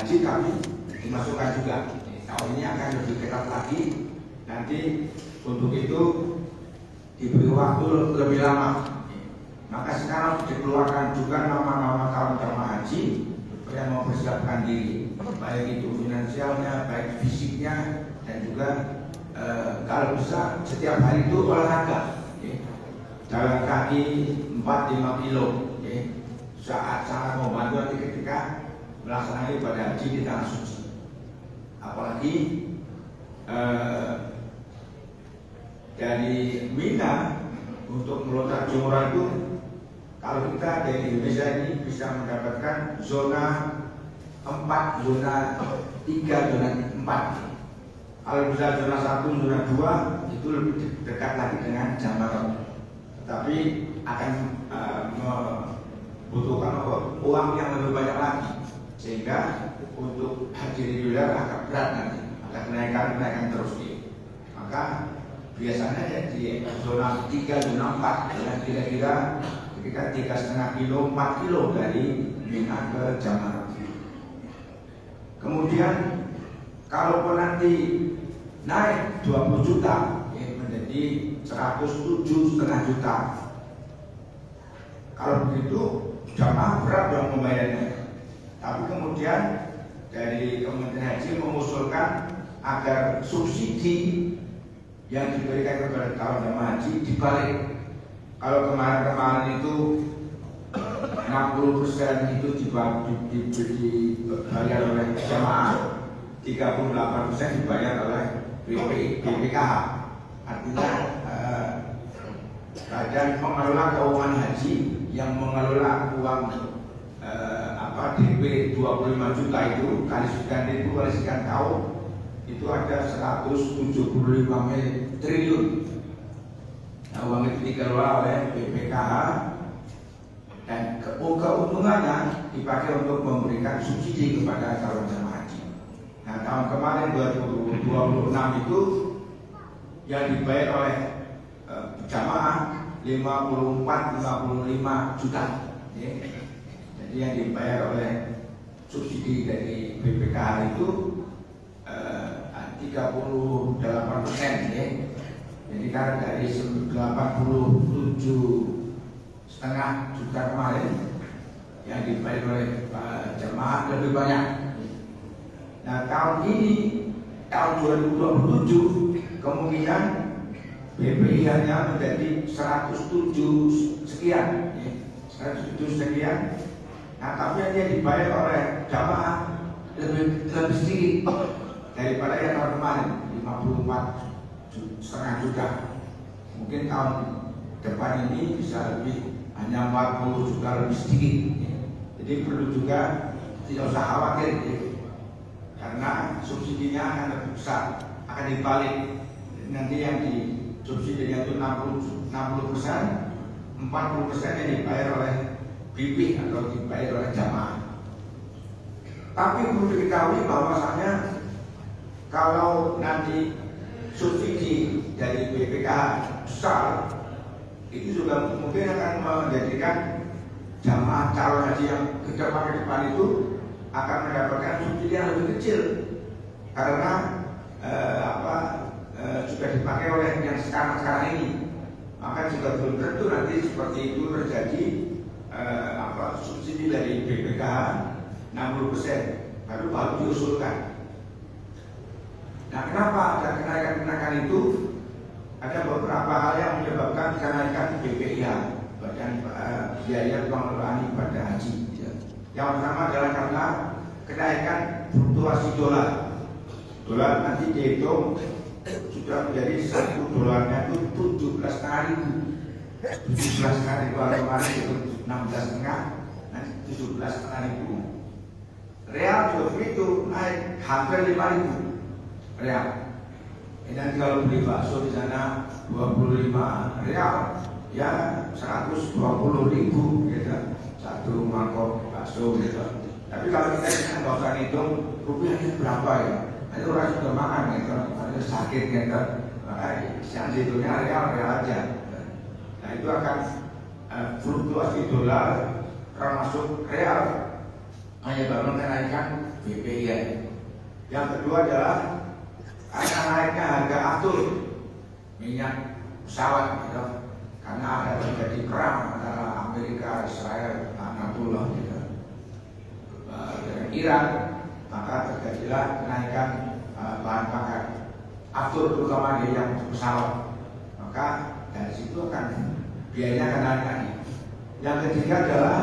haji kami dimasukkan juga. Tahun ini akan lebih ketat lagi. Nanti untuk itu diberi waktu lebih lama. Maka sekarang dikeluarkan juga nama-nama kaum jamaah haji yang mempersiapkan diri, baik itu finansialnya, baik fisiknya, dan juga kalau bisa setiap hari itu olahraga, jalan kaki 4-5 kilo, sangat membantu nanti ketika melaksanakan ibadah haji di tanah suci. Apalagi dari Mina untuk melontar jumrah itu, kalau kita dari Indonesia ini bisa mendapatkan zona 4, zona 3, zona 4. Kalau bisa zona 1, zona 2 itu lebih dekat lagi dengan Jamarat. Tapi akan membutuhkan uang yang lebih banyak lagi, sehingga untuk haji reguler agak berat nanti, ada kenaikan terus nih. Maka biasanya ya di zona 3, zona 4, dan kira-kira ketika 3,5 kilo, 4 kilo dari Mina ke Jamarat. Kemudian kalaupun nanti naik 20 juta menjadi 107,5 juta, kalau begitu jamaah berat yang membayarnya. Tapi kemudian dari Kementerian Haji mengusulkan agar subsidi yang diberikan kepada kaum jamaah haji dibalik. Kalau kemarin itu 60% itu dibayar oleh jamaah, 38% dibayar oleh BPKH. Artinya badan pengelola keuangan haji yang mengelola uang DP 25 juta itu kali sekian ribu kali sekian tahun itu ada 175 triliun. Nah, uang itu dikelola oleh BPKH dan keuntungannya dipakai untuk memberikan subsidi kepada calon jamaah haji. Nah, tahun kemarin 2026 itu yang dibayar oleh jamaah 54-55 juta. Jadi yang dibayar oleh subsidi dari BPKH itu 38%, ya. Jadi kan dari 87,5 juta kemarin yang dibayar oleh jamaah lebih banyak. Nah, tahun ini, tahun 2027 kemungkinan BPIH-nya menjadi 107 sekian, 107 sekian. Nah, tapi yang dibayar oleh jamaah lebih sedikit daripada yang tahun kemarin, 54,5 juta. Mungkin tahun depan ini bisa lebih, hanya 40 juta lebih sedikit. Jadi perlu juga tidak usah khawatir, karena subsidinya akan lebih besar, akan dibalik. Nanti yang di subsidinya itu 60%, 40% yang dibayar oleh BP atau dibayar oleh jamaah. Tapi perlu diketahui bahwasanya kalau nanti subsidi dari BPKH besar, itu juga mungkin akan menjadikan jamaah calon haji yang ke depan itu akan mendapatkan subsidi yang lebih kecil, karena sudah dipakai oleh yang sekarang ini. Maka juga belum tentu nanti seperti itu terjadi. Subsidi dari BPKH 60% baru diusulkan. Nah, kenapa ada kenaikan itu? Ada beberapa hal yang menyebabkan kenaikan BPIH, badan biaya pengelolaan ibadah haji. Yang pertama adalah karena kenaikan fluktuasi dolar. Dolar nanti dihitung sudah menjadi $1 itu 17,5 ribu. 17,5 ribu kemarin itu 16,5, nanti 17,5 ribu. Real juga begitu, naik hampir 5 ribu real. Dan kalau beli bakso di sana 25 real, ya 120 ribu gitu, satu mangkok bakso gitu. Tapi kalau kita nggak usah hitung rupiahnya berapa ya, itu orang sudah makan gitu, ada sakit gitu. Yang hitungnya real aja. Nah, itu akan fluktuasi dolar termasuk real menyebabkan kenaikan BPIN. Yang kedua adalah karena naiknya harga aftur minyak pesawat gitu. Karena ada terjadi perang antara Amerika, Israel, Anatollah gitu, dengan Iran, maka terjadilah kenaikan bahan bakar aftur terutama di yang pesawat. Maka dari situ akan biayanya akan naik lagi. Yang ketiga adalah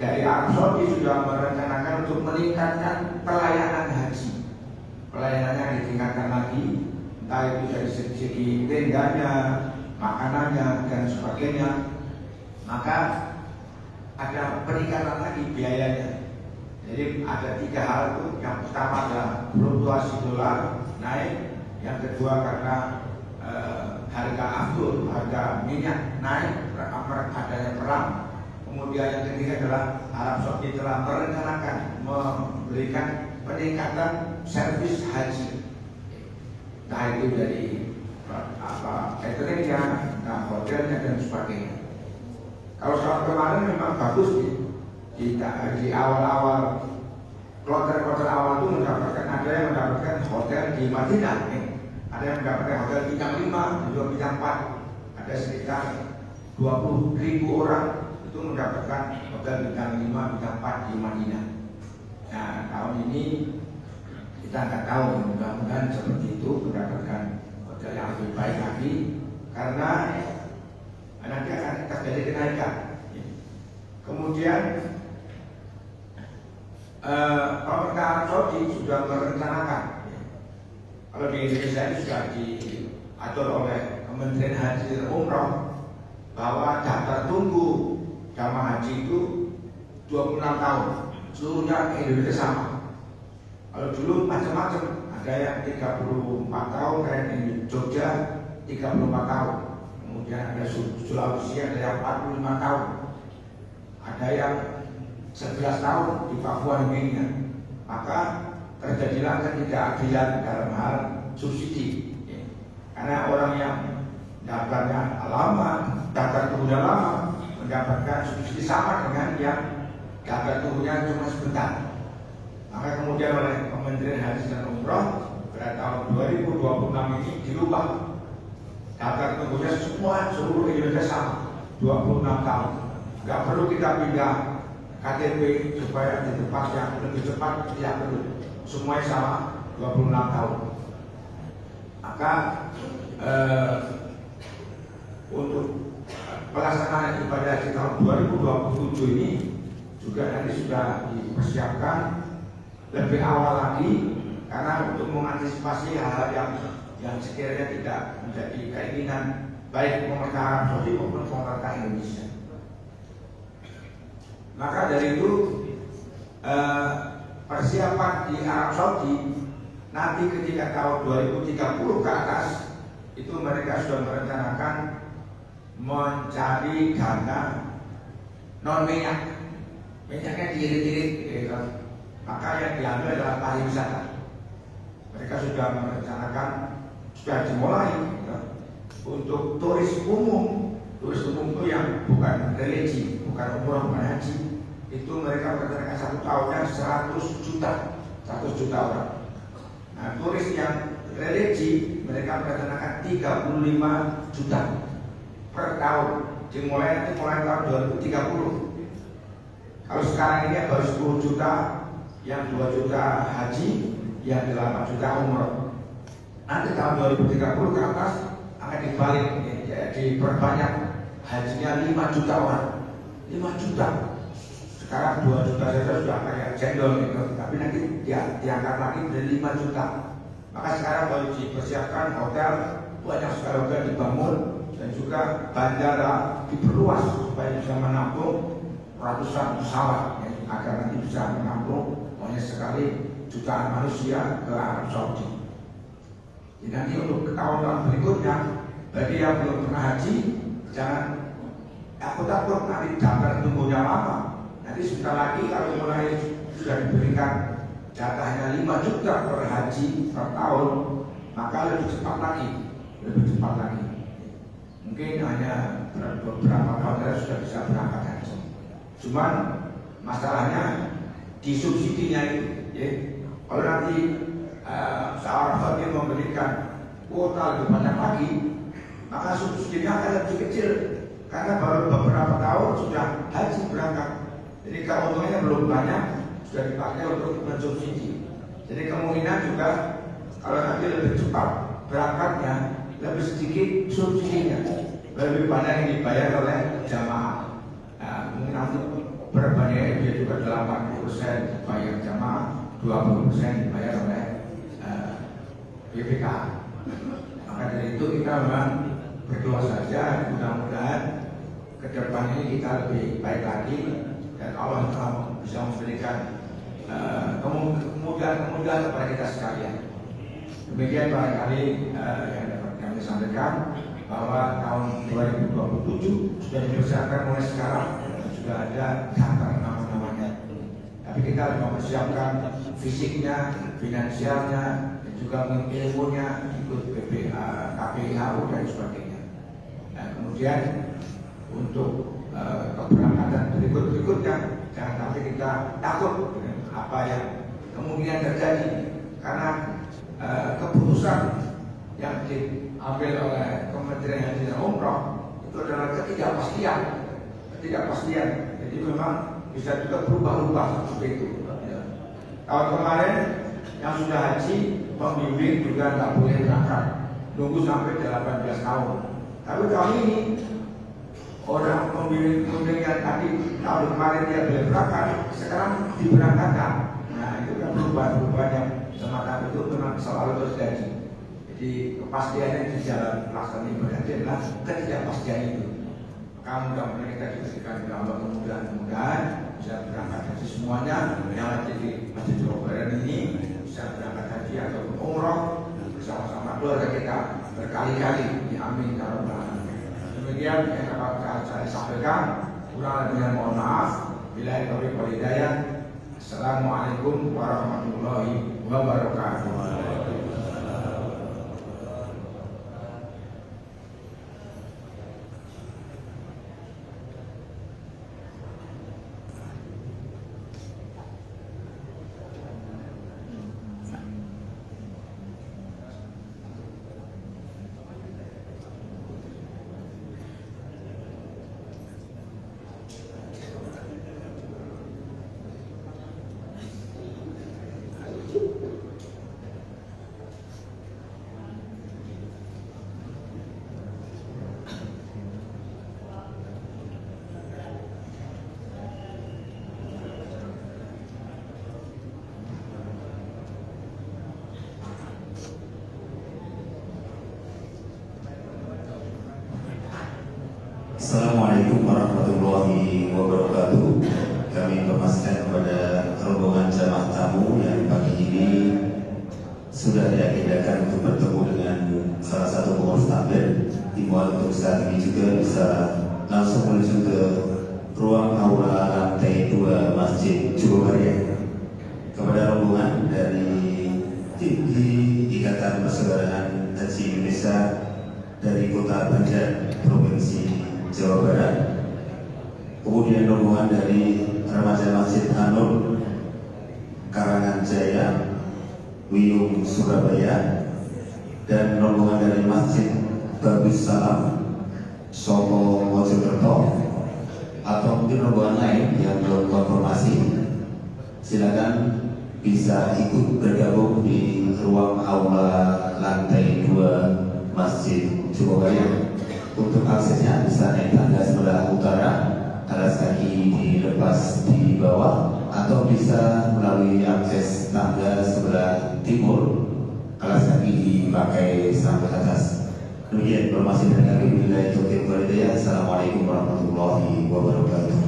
dari Arab Saudi sudah merencanakan untuk meningkatkan pelayanan haji. Pelayanannya ditingkatkan lagi, entah itu dari segi tendanya, makanannya dan sebagainya. Maka ada peningkatan lagi biayanya. Jadi ada tiga hal itu. Yang pertama adalah fluktuasi dolar naik, yang kedua karena harga aftur, harga minyak naik, adanya perang. Kemudian yang ketiga adalah Arab Saudi telah merencanakan memberikan peningkatan servis haji. Nah itu dari cateringnya, hotelnya dan sebagainya. Kalau tahun kemarin memang bagus di awal-awal kloter awal itu mendapatkan, ada yang mendapatkan hotel di Madinah, ada yang mendapatkan hotel bintang 5, juga bintang 4, ada sekitar 20.000 orang itu mendapatkan hotel bintang 5, bintang 4 di Madinah. Nah tahun ini kita nggak tahu, mudah-mudahan seperti itu mendapatkan hotel yang lebih baik lagi, karena nanti akan terjadi kenaikan. Kemudian pemerintah Arab Saudi sudah merencanakan, kalau di Indonesia ini sudah diatur oleh Kementerian Haji dan Umroh, bahwa daftar tunggu jamaah haji itu 26 tahun, seluruhnya Indonesia sama. Kalau dulu macam-macam, ada yang 34 tahun, kayak di Jogja 34 tahun, kemudian ada Sulawesi ada yang 45 tahun, ada yang 11 tahun di Papua Nugini. Maka terjadilah ketidakadilan dalam hal subsidi, karena orang yang daftarnya lama, daftar tunggunya lama, mendapatkan subsidi sama dengan yang daftar tunggunya cuma sebentar. Maka kemudian oleh Kementerian Haji dan Umroh pada tahun 2026 ini dirubah, daftar tunggunya semua seluruh Indonesia sama 26 tahun. Gak perlu kita pindah KTP supaya di tempat yang lebih cepat, tidak perlu, semuanya sama 26 tahun. Maka untuk pelaksanaan ibadah di tahun 2027 ini juga nanti sudah dipersiapkan lebih awal lagi, karena untuk mengantisipasi hal-hal yang sekiranya tidak menjadi keinginan baik pemerintah Arab Saudi maupun pemerintah Indonesia. Maka dari itu persiapan di Arab Saudi nanti ketika tahun 2030 ke atas itu mereka sudah merencanakan mencari dana non minyak, minyaknya diirit-irit gitu. Maka yang diambil adalah pariwisata. Mereka sudah merencanakan, sudah dimulai gitu, untuk turis umum. Turis umum itu yang bukan religi, bukan umroh, bukan haji, itu mereka merencanakan satu tahunnya 100 juta orang. Nah turis yang religi mereka merencanakan 35 juta per tahun, dimulai tahun 2030. Kalau sekarang ini baru 10 juta, yang 2 juta haji, yang 8 juta umroh. Nanti tahun 2030 ke atas akan dibalik, diperbanyak, hajinya 5 juta orang, 5 juta. Sekarang 2 juta saja sudah kayak cendol gitu, tapi nanti diangkat lagi dari 5 juta. Maka sekarang baru dipersiapkan hotel, banyak sekali hotel dibangun, dan juga bandara diperluas supaya bisa menampung ratusan pesawat, agar nanti bisa menampung banyak sekali jutaan manusia ke Arab Saudi. Jadi nanti untuk tahun-tahun berikutnya, bagi yang belum pernah haji, jangan takut nanti daftar tunggunya lama. Nanti sebentar lagi kalau mulai sudah diberikan jatahnya 5 juta per haji per tahun, maka lebih cepat lagi. Mungkin hanya beberapa tahun sudah bisa berangkat haji. Cuman masalahnya di subsidinya itu, Jadi kalau nanti seorang hakim memberikan kuota lebih banyak lagi, maka subsidinya akan lebih kecil karena baru beberapa tahun sudah haji berangkat. Jadi keuntungannya belum banyak sudah dipakai untuk mensubsidi. Jadi kemungkinan juga kalau nanti lebih cepat berangkatnya, lebih sedikit subsidinya, lebih banyak yang dibayar oleh jamaah. Nah, mungkin nanti berbandingnya dia juga 80% dibayar jamaah, 20% dibayar oleh BPK. Maka dari itu kita memang berdoa saja, mudah-mudahan ke depan ini kita lebih baik lagi dan Allah bisa memberikan kemudahan kepada kita sekalian. Demikian barangkali yang dapat kami sampaikan, bahwa tahun 2027 sudah dipersiapkan mulai sekarang, sudah ada daftar nama-namanya. Tapi kita harus mempersiapkan fisiknya, finansialnya, dan juga ilmunya, ikut KPIHU dan sebagainya. Nah, kemudian untuk keberangkatan berikutnya, jangan sampai kita takut dengan apa yang kemungkinan terjadi, karena keputusan yang diambil oleh Kementerian Haji dan Umroh itu adalah ketidakpastian. Jadi memang bisa juga berubah-ubah seperti itu. Tahun kemarin yang sudah haji, pembimbing juga nggak boleh berangkat, nunggu sampai 18 tahun. Tapi tahun ini orang pembimbing yang tadi tahun kemarin dia boleh berangkat, sekarang diberangkatkan. Nah, itu kan perubahan-perubahan yang semacam itu memang selalu terjadi. Jadi kepastiannya di dalam pelaksanaan ibadah adalah ketidakpastian itu. Maka mudah-mudahan kita diberikan Allah mudah-mudahan bisa berangkat haji semuanya yang ada di Masjid Jawa Barat ini, bisa berangkat haji atau umroh bersama-sama keluarga kita berkali-kali. Amin ya rabbal alamin. Demikian yang dapat saya sampaikan. Kurang lebihnya mohon maaf. Billahi taufiq wal hidayah. Assalamualaikum warahmatullahi wabarakatuh. Assalamualaikum warahmatullahi wabarakatuh. Kami informasikan kepada rombongan jamaah tamu yang pagi ini sudah diagendakan untuk bertemu dengan salah satu pengurus takbir. Dimuat untuk saat ini juga bisa langsung menuju ke ruang aula lantai 2 Masjid Jogobariah. Kepada rombongan dari Ikatan Persaudaraan Haji Indonesia dari Kota Banjar, Provinsi Jawa Barat, kemudian rombongan dari remaja Masjid Anur Karangan Jaya, Wiyung Surabaya, dan rombongan dari Masjid Bagus Salam Solo Mojokerto, atau mungkin rombongan lain yang belum konfirmasi, silakan bisa ikut bergabung di ruang aula lantai 2 Masjid Jogobariah. Untuk aksesnya bisa naik tangga sebelah utara, alas kaki dilepas di bawah, atau bisa melalui akses tangga sebelah timur, alas kaki dipakai sampai atas. Demikian informasi dari kami. Assalamualaikum warahmatullahi wabarakatuh.